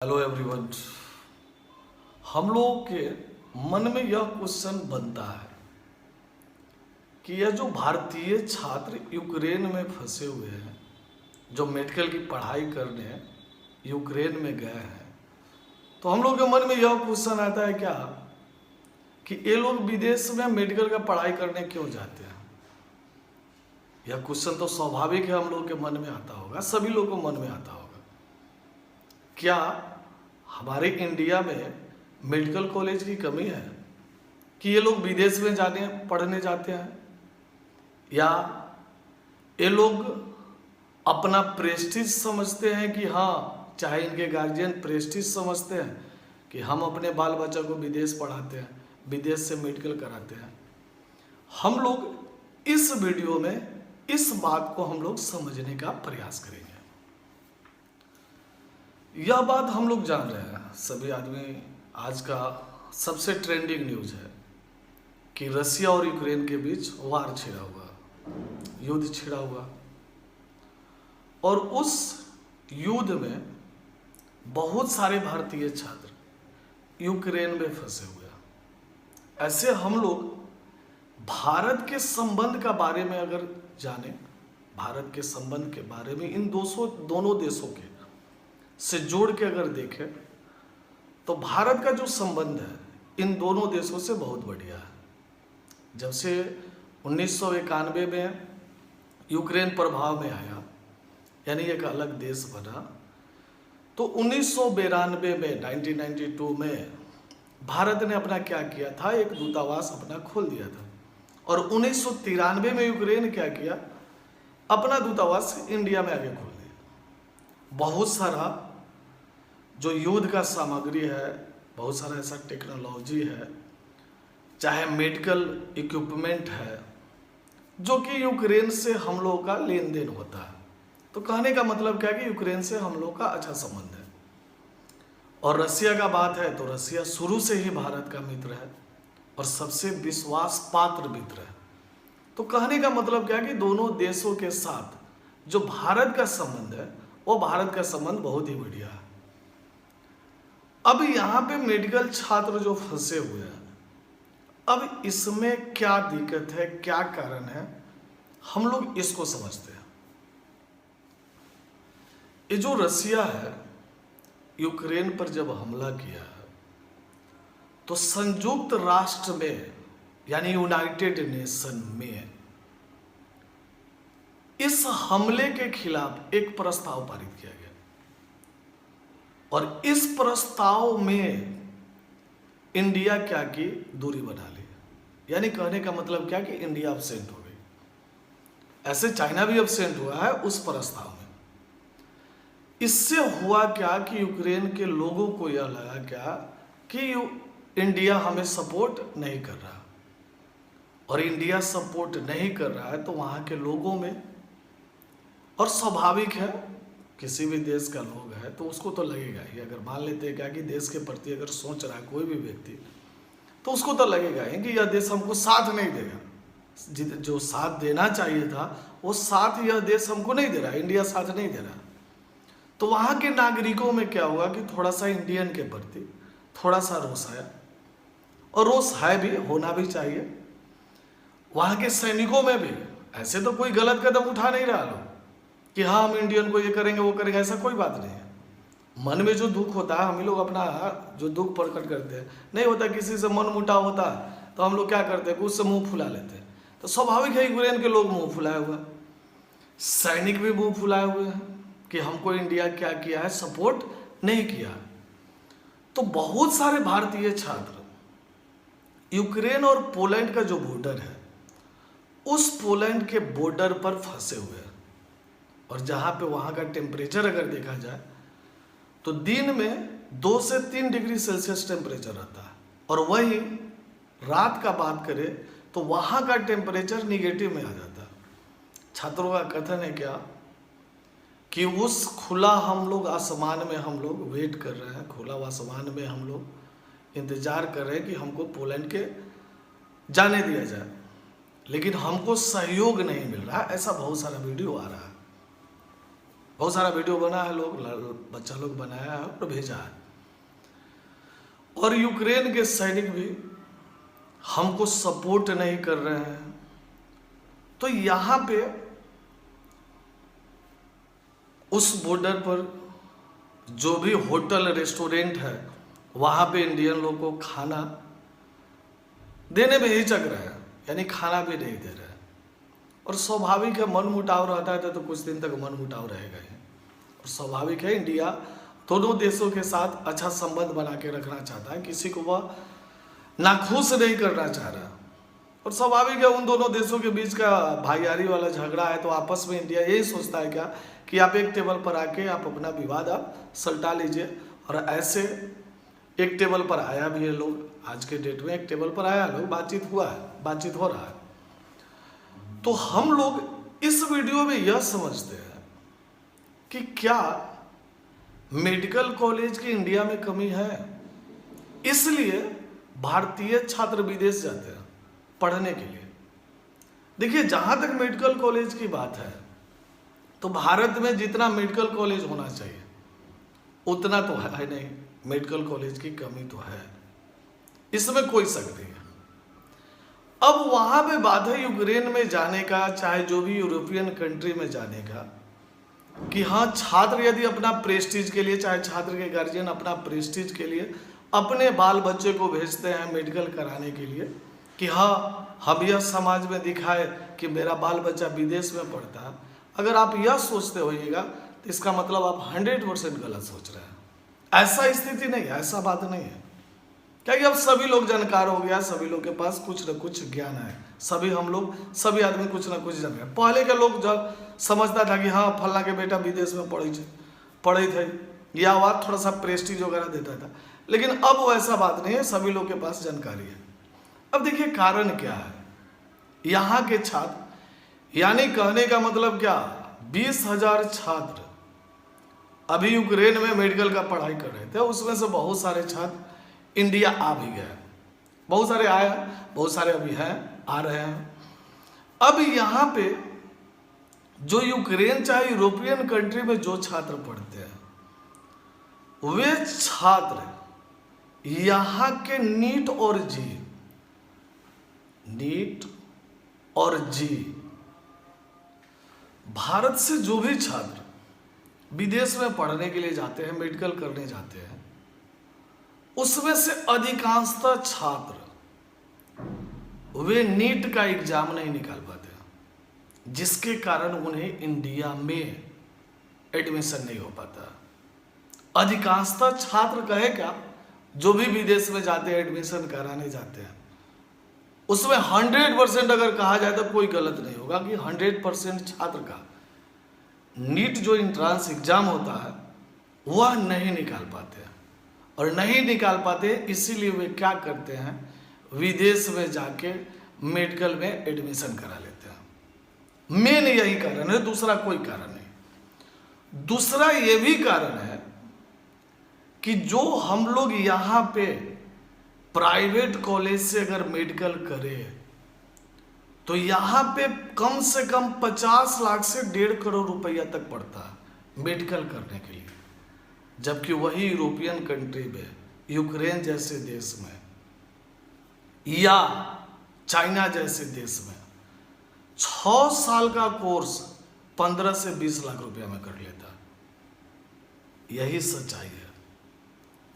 Hello everyone. हम लोगों के मन में यह क्वेश्चन बनता है कि यह जो भारतीय छात्र यूक्रेन में फंसे हुए हैं, जो मेडिकल की पढ़ाई करने यूक्रेन में गए हैं, तो हम लोग के मन में यह क्वेश्चन आता है क्या कि ये लोग विदेश में मेडिकल का पढ़ाई करने क्यों जाते हैं। यह क्वेश्चन तो स्वाभाविक है, हम लोग के मन में आता होगा, सभी लोगों को मन में आता होगा। क्या हमारे इंडिया में मेडिकल कॉलेज की कमी है कि ये लोग विदेश में पढ़ने जाते हैं, या ये लोग अपना प्रेस्टीज समझते हैं कि हाँ, चाहे इनके गार्जियन प्रेस्टीज समझते हैं कि हम अपने बाल बच्चा को विदेश पढ़ाते हैं, विदेश से मेडिकल कराते हैं। हम लोग इस वीडियो में इस बात को हम लोग समझने का प्रयास करेंगे। यह बात हम लोग जान रहे हैं, सभी आदमी, आज का सबसे ट्रेंडिंग न्यूज है कि रसिया और यूक्रेन के बीच वार छिड़ा हुआ, युद्ध छिड़ा हुआ, और उस युद्ध में बहुत सारे भारतीय छात्र यूक्रेन में फंसे हुए हैं। ऐसे हम लोग भारत के संबंध का बारे में अगर जाने, भारत के संबंध के बारे में इन दोनों देशों के से जोड़ के अगर देखें तो भारत का जो संबंध है इन दोनों देशों से बहुत बढ़िया है। जब से 1991 में यूक्रेन प्रभाव में आया, यानी एक अलग देश बना, तो 1992 में 1992 में भारत ने अपना क्या किया था, एक दूतावास अपना खोल दिया था। और 1993 में यूक्रेन क्या किया, अपना दूतावास इंडिया में आगे खोल दिया। बहुत सारा जो युद्ध का सामग्री है, बहुत सारा ऐसा टेक्नोलॉजी है, चाहे मेडिकल इक्विपमेंट है, जो कि यूक्रेन से हम लोगों का लेन देन होता है। तो कहने का मतलब क्या है कि यूक्रेन से हम लोग का अच्छा संबंध है। और रसिया का बात है तो रसिया शुरू से ही भारत का मित्र है और सबसे विश्वास पात्र मित्र है। तो कहने का मतलब क्या है कि दोनों देशों के साथ जो भारत का संबंध है, वो भारत का संबंध बहुत ही बढ़िया है। अब यहाँ पे मेडिकल छात्र जो फंसे हुए हैं, अब इसमें क्या दिक्कत है, क्या कारण है, हम लोग इसको समझते हैं। ये जो रसिया है, यूक्रेन पर जब हमला किया है, तो संयुक्त राष्ट्र में यानी यूनाइटेड नेशन में इस हमले के खिलाफ एक प्रस्ताव पारित किया गया, और इस प्रस्ताव में इंडिया क्या की, दूरी बना ली। यानी कहने का मतलब क्या कि इंडिया अब्सेंट हो गई। ऐसे चाइना भी अब्सेंट हुआ है उस प्रस्ताव में। इससे हुआ क्या कि यूक्रेन के लोगों को यह लगा क्या कि इंडिया हमें सपोर्ट नहीं कर रहा, और इंडिया सपोर्ट नहीं कर रहा है तो वहां के लोगों में, और स्वाभाविक है किसी भी देश का लोग है तो उसको तो लगेगा ही। अगर मान लेते हैं क्या कि देश के प्रति अगर सोच रहा है कोई भी व्यक्ति, तो उसको तो लगेगा ही कि यह देश हमको साथ नहीं देगा। जो साथ देना चाहिए था वो साथ यह देश हमको नहीं दे रहा, इंडिया साथ नहीं दे रहा। तो वहाँ के नागरिकों में क्या हुआ कि थोड़ा सा इंडियन के प्रति थोड़ा सा रोष आया, और रोष है भी, होना भी चाहिए। वहाँ के सैनिकों में भी, ऐसे तो कोई गलत कदम उठा नहीं रहा लोग कि हाँ हम इंडियन को ये करेंगे वो करेंगे, ऐसा कोई बात नहीं है। मन में जो दुख होता है, हम ही लोग अपना जो दुख प्रकट करते हैं, नहीं होता किसी से मन मुटाव होता है तो हम लोग क्या करते हैं, उससे मुंह फुला लेते हैं। तो स्वाभाविक है यूक्रेन के लोग मुंह फुलाए हुए, सैनिक भी मुंह फुलाए हुए हैं कि हमको इंडिया क्या किया है, सपोर्ट नहीं किया। तो बहुत सारे भारतीय छात्र यूक्रेन और पोलैंड का जो बॉर्डर है, उस पोलैंड के बॉर्डर पर फंसे हुए हैं। और जहाँ पे वहाँ का टेम्परेचर अगर देखा जाए तो दिन में 2 से 3 डिग्री सेल्सियस टेम्परेचर रहता है, और वही रात का बात करें तो वहाँ का टेम्परेचर निगेटिव में आ जाता है। छात्रों का कथन है क्या कि उस खुला हम लोग आसमान में हम लोग वेट कर रहे हैं, खुला आसमान में हम लोग इंतजार कर रहे हैं कि हमको पोलैंड के जाने दिया जाए, लेकिन हमको सहयोग नहीं मिल रहा। ऐसा बहुत सारा वीडियो आ रहा है। बहुत सारा वीडियो बना है, बच्चा लोग बनाया है और भेजा है। और यूक्रेन के सैनिक भी हमको सपोर्ट नहीं कर रहे हैं। तो यहाँ पे उस बॉर्डर पर जो भी होटल रेस्टोरेंट है वहाँ पे इंडियन लोग को खाना देने में हिचक रहे हैं, यानी खाना भी नहीं दे रहे हैं। और स्वाभाविक है, मन मुटाव रहता है तो कुछ दिन तक मन मुटाव रहेगा ही। और स्वाभाविक है, इंडिया दोनों देशों के साथ अच्छा संबंध बना के रखना चाहता है, किसी को वह नाखुश नहीं करना चाह रहा। और स्वाभाविक है, उन दोनों देशों के बीच का भाईचारी वाला झगड़ा है, तो आपस में इंडिया यही सोचता है क्या कि आप एक टेबल पर आके आप अपना विवाद आप सलटा लीजिए। और ऐसे एक टेबल पर आया भी है लोग, आज के डेट में एक टेबल पर आया लोग, बातचीत हुआ है, बातचीत हो रहा है। तो हम लोग इस वीडियो में यह समझते हैं कि क्या मेडिकल कॉलेज की इंडिया में कमी है, इसलिए भारतीय छात्र विदेश जाते हैं पढ़ने के लिए। देखिए, जहां तक मेडिकल कॉलेज की बात है तो भारत में जितना मेडिकल कॉलेज होना चाहिए उतना तो है नहीं, मेडिकल कॉलेज की कमी तो है, इसमें कोई शक नहीं है। अब वहां पे बात है यूक्रेन में जाने का, चाहे जो भी यूरोपियन कंट्री में जाने का, कि हाँ, छात्र यदि अपना प्रेस्टीज के लिए, चाहे छात्र के गार्जियन अपना प्रेस्टीज के लिए अपने बाल बच्चे को भेजते हैं मेडिकल कराने के लिए, कि हाँ, हम यह समाज में दिखाए कि मेरा बाल बच्चा विदेश में पढ़ता है। अगर आप यह सोचते होइएगा तो इसका मतलब आप 100% गलत सोच रहे हैं। ऐसा स्थिति नहीं है, ऐसा बात नहीं है। क्योंकि अब सभी लोग जानकार हो गया, सभी लोग के पास कुछ न कुछ ज्ञान है, सभी आदमी कुछ न कुछ जान गए। पहले के लोग जब समझता था कि हाँ, फल्ला के बेटा विदेश में पढ़े थे, या वह थोड़ा सा प्रेस्टीज वगैरह देता था, लेकिन अब वो ऐसा बात नहीं है, सभी लोग के पास जानकारी है। अब देखिए, कारण क्या है, यहाँ के छात्र, यानी कहने का मतलब क्या, 20,000 छात्र अभी यूक्रेन में मेडिकल का पढ़ाई कर रहे थे, उसमें से बहुत सारे छात्र इंडिया आ भी गए, बहुत सारे आए, बहुत सारे अभी हैं, आ रहे हैं। अब यहाँ पे जो यूक्रेन चाहे यूरोपियन कंट्री में जो छात्र पढ़ते हैं, वे छात्र यहाँ के नीट और जी भारत से जो भी छात्र विदेश में पढ़ने के लिए जाते हैं, मेडिकल करने जाते हैं, उसमें से अधिकांशतः छात्र वे नीट का एग्जाम नहीं निकाल पाते, जिसके कारण उन्हें इंडिया में एडमिशन नहीं हो पाता। अधिकांशतः छात्र कहे क्या, जो भी विदेश में जाते हैं, एडमिशन कराने जाते हैं, उसमें 100% अगर कहा जाए तो कोई गलत नहीं होगा कि 100% छात्र का नीट जो इंट्रांस एग्जाम होता है वह नहीं निकाल पाते हैं। और नहीं निकाल पाते इसीलिए वे क्या करते हैं, विदेश में जाके मेडिकल में एडमिशन करा लेते हैं। मेन यही कारण है, दूसरा कोई कारण नहीं। दूसरा ये भी कारण है कि जो हम लोग यहाँ पे प्राइवेट कॉलेज से अगर मेडिकल करें तो यहाँ पे कम से कम 50 लाख से 1.5 करोड़ रुपया तक पड़ता है मेडिकल करने के लिए, जबकि वही यूरोपियन कंट्री में, यूक्रेन जैसे देश में या चाइना जैसे देश में 6 साल का कोर्स 15 से 20 लाख रुपया में कर लेता है। यही सच्चाई है।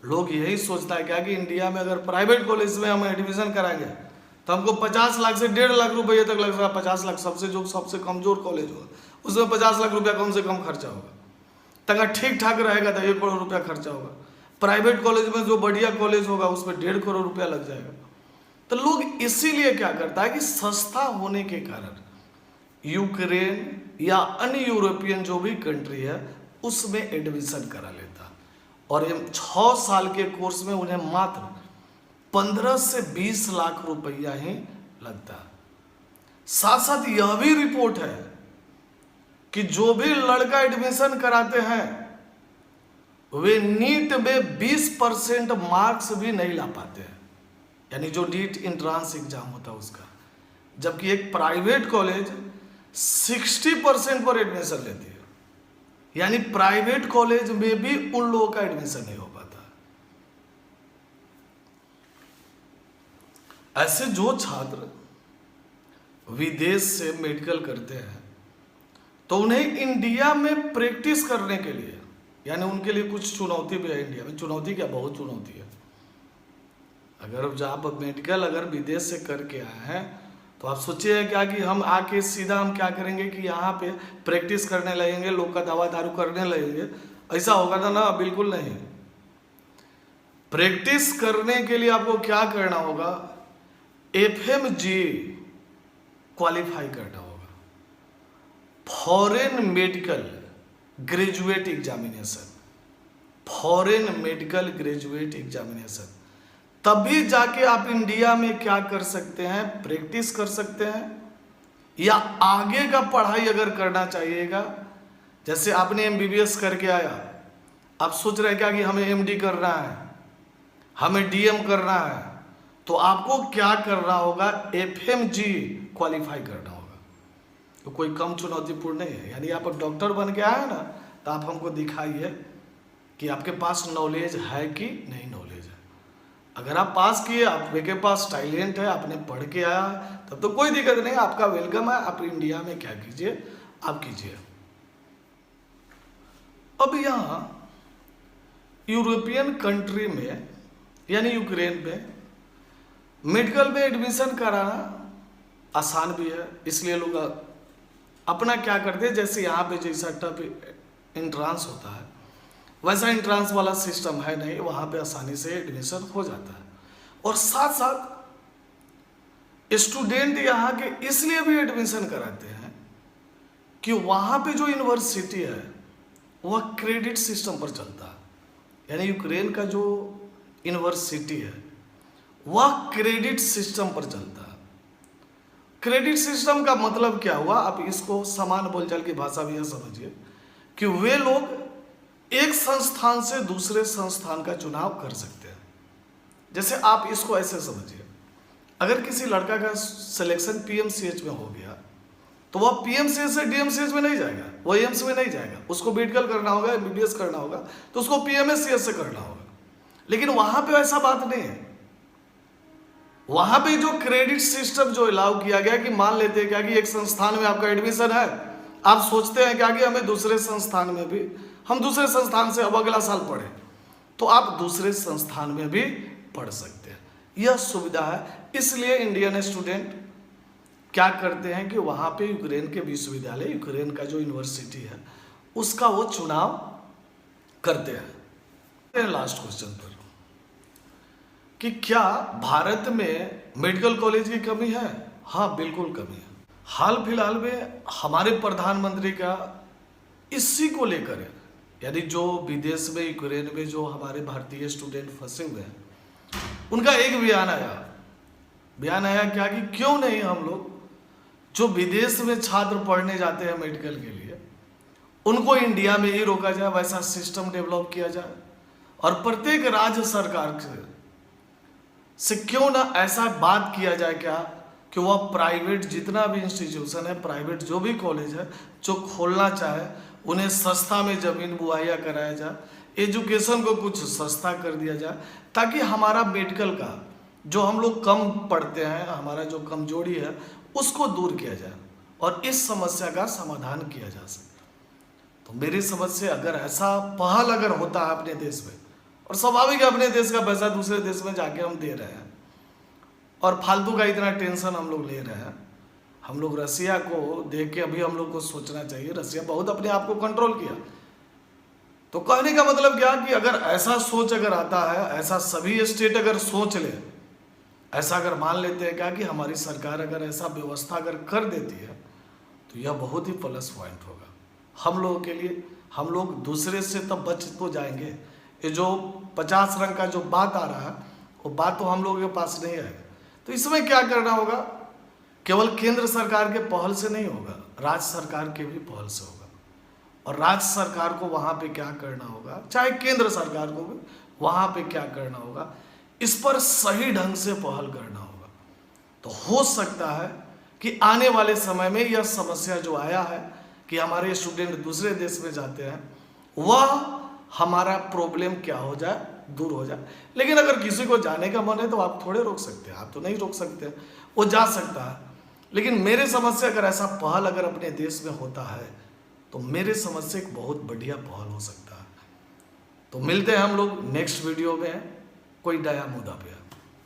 लोग यही सोचता है क्या कि इंडिया में अगर प्राइवेट कॉलेज में हम एडमिशन कराएंगे तो हमको 50 लाख से 1.5 लाख रुपये तक लगेगा। 50 लाख सबसे कमजोर कॉलेज होगा, उसमें 50 लाख रुपया कम से कम खर्चा होगा। अगर ठीक ठाक रहेगा तो 1 करोड़ रुपया खर्चा होगा। प्राइवेट कॉलेज में जो बढ़िया कॉलेज होगा उसमें 1.5 करोड़ रुपया लग जाएगा। तो लोग इसीलिए क्या करता है कि सस्ता होने के कारण यूक्रेन या अन्य यूरोपियन जो भी कंट्री है उसमें एडमिशन करा लेता, और 6 साल के कोर्स में उन्हें मात्र 15 से 20 लाख रुपया ही लगता। साथ साथ यह भी रिपोर्ट है कि जो भी लड़का एडमिशन कराते हैं वे नीट में 20% मार्क्स भी नहीं ला पाते हैं, यानी जो नीट इंट्रांस एग्जाम होता है उसका, जबकि एक प्राइवेट कॉलेज 60% पर एडमिशन लेती है। यानी प्राइवेट कॉलेज में भी उन लोगों का एडमिशन नहीं हो पाता। ऐसे जो छात्र विदेश से मेडिकल करते हैं तो उन्हें इंडिया में प्रैक्टिस करने के लिए, यानी उनके लिए कुछ चुनौती भी है। इंडिया में चुनौती क्या, बहुत चुनौती है। अगर आप मेडिकल अगर विदेश से करके आए हैं तो आप सोचिए क्या कि हम आके सीधा हम क्या करेंगे कि यहाँ पे प्रैक्टिस करने लगेंगे, लोग का दवा दारू करने लगेंगे, ऐसा होगा ना? बिल्कुल नहीं। प्रैक्टिस करने के लिए आपको क्या करना होगा, FMG क्वालिफाई करना होगा, foreign medical graduate examination, foreign medical graduate examination. तभी जाके आप इंडिया में क्या कर सकते हैं, प्रैक्टिस कर सकते हैं, या आगे का पढ़ाई अगर करना चाहिएगा, जैसे आपने MBBS करके आया, आप सोच रहे हैं क्या कि हमें MD करना है, हमें DM करना है, तो आपको क्या करना होगा, FMG क्वालिफाई करना होगा। तो कोई कम चुनौतीपूर्ण नहीं है। यानी आप डॉक्टर बन के आए ना, तो आप हमको दिखाइए कि आपके पास नॉलेज है कि नहीं नॉलेज है। अगर आप पास किए, आपके पास टैलेंट है, आपने पढ़ के आया, तब तो कोई दिक्कत नहीं, आपका वेलकम है। आप इंडिया में क्या कीजिए, आप कीजिए। अब यहाँ यूरोपियन कंट्री में यानी यूक्रेन में मेडिकल में एडमिशन कराना आसान भी है, इसलिए लोग अपना क्या करते हैं, जैसे यहाँ पे जैसा टफ एंट्रांस होता है वैसा एंट्रांस वाला सिस्टम है नहीं, वहाँ पे आसानी से एडमिशन हो जाता है। और साथ साथ स्टूडेंट यहाँ के इसलिए भी एडमिशन कराते हैं कि वहाँ पे जो यूनिवर्सिटी है वह क्रेडिट सिस्टम पर चलता है। यानी यूक्रेन का जो यूनिवर्सिटी है वह क्रेडिट सिस्टम पर चलता है। क्रेडिट सिस्टम का मतलब क्या हुआ, आप इसको समान बोलचाल की भाषा में यह समझिए कि वे लोग एक संस्थान से दूसरे संस्थान का चुनाव कर सकते हैं। जैसे आप इसको ऐसे समझिए, अगर किसी लड़का का सिलेक्शन PMCH में हो गया तो वह PMCH से DMCH में नहीं जाएगा, वह एम्स में नहीं जाएगा, उसको मेडिकल करना होगा, MBBS करना होगा, तो उसको PMSCH से करना होगा। लेकिन वहां पे ऐसा बात नहीं है। वहां पे जो क्रेडिट सिस्टम जो अलाउ किया गया कि मान लेते हैं क्या कि एक संस्थान में आपका एडमिशन है, आप सोचते हैं क्या कि हमें दूसरे संस्थान में भी, हम दूसरे संस्थान से अब अगला साल पढ़े, तो आप दूसरे संस्थान में भी पढ़ सकते हैं। यह सुविधा है। इसलिए इंडियन स्टूडेंट क्या करते हैं कि वहां पे यूक्रेन के विश्वविद्यालय, यूक्रेन का जो यूनिवर्सिटी है उसका वो चुनाव करते हैं। लास्ट क्वेश्चन पर कि क्या भारत में मेडिकल कॉलेज की कमी है? हाँ, बिल्कुल कमी है। हाल फिलहाल में हमारे प्रधानमंत्री का इसी को लेकर है, यानी जो विदेश में यूक्रेन में जो हमारे भारतीय स्टूडेंट फंसे हुए हैं, उनका एक बयान आया क्या कि क्यों नहीं हम लोग जो विदेश में छात्र पढ़ने जाते हैं मेडिकल के लिए, उनको इंडिया में ही रोका जाए, वैसा सिस्टम डेवलप किया जाए। और प्रत्येक राज्य सरकार से क्यों ना ऐसा बात किया जाए क्या कि वह प्राइवेट जितना भी इंस्टीट्यूशन है, प्राइवेट जो भी कॉलेज है जो खोलना चाहे, उन्हें सस्ता में ज़मीन मुहैया कराया जाए, एजुकेशन को कुछ सस्ता कर दिया जाए, ताकि हमारा मेडिकल का जो हम लोग कम पढ़ते हैं, हमारा जो कमजोरी है उसको दूर किया जाए और इस समस्या का समाधान किया जा सके। तो मेरी समझ से अगर ऐसा पहल अगर होता है अपने देश में, और स्वाभाविक है अपने देश का पैसा दूसरे देश में जाके हम दे रहे हैं और फालतू का इतना टेंशन हम लोग ले रहे हैं। हम लोग रसिया को देख के अभी हम लोग को सोचना चाहिए, रसिया बहुत अपने आप को कंट्रोल किया। तो कहने का मतलब क्या कि अगर ऐसा सोच अगर आता है, ऐसा सभी स्टेट अगर सोच ले, ऐसा अगर मान लेते हैं क्या कि हमारी सरकार अगर ऐसा व्यवस्था अगर कर देती है, तो यह बहुत ही प्लस पॉइंट होगा हम लोगों के लिए। हम लोग दूसरे से तब बच तो जाएंगे। ये जो 50 रंग का जो बात आ रहा है, वो बात तो हम लोगों के पास नहीं आएगा। तो इसमें क्या करना होगा, केवल केंद्र सरकार के पहल से नहीं होगा, राज्य सरकार के भी पहल से होगा। और राज्य सरकार को वहाँ पे क्या करना होगा, चाहे केंद्र सरकार को भी वहाँ पे क्या करना होगा, इस पर सही ढंग से पहल करना होगा। तो हो सकता है कि आने वाले समय में यह समस्या जो आया है कि हमारे स्टूडेंट दूसरे देश में जाते हैं, वह हमारा प्रॉब्लम क्या हो जाए, दूर हो जाए। लेकिन अगर किसी को जाने का मन है तो आप थोड़े रोक सकते हैं, आप तो नहीं रोक सकते, वो जा सकता है। लेकिन मेरे समझ से अगर ऐसा पहल अगर अपने देश में होता है तो मेरे समझ से एक बहुत बढ़िया पहल हो सकता है। तो मिलते हैं हम लोग नेक्स्ट वीडियो में कोई नया मुद्दा पे।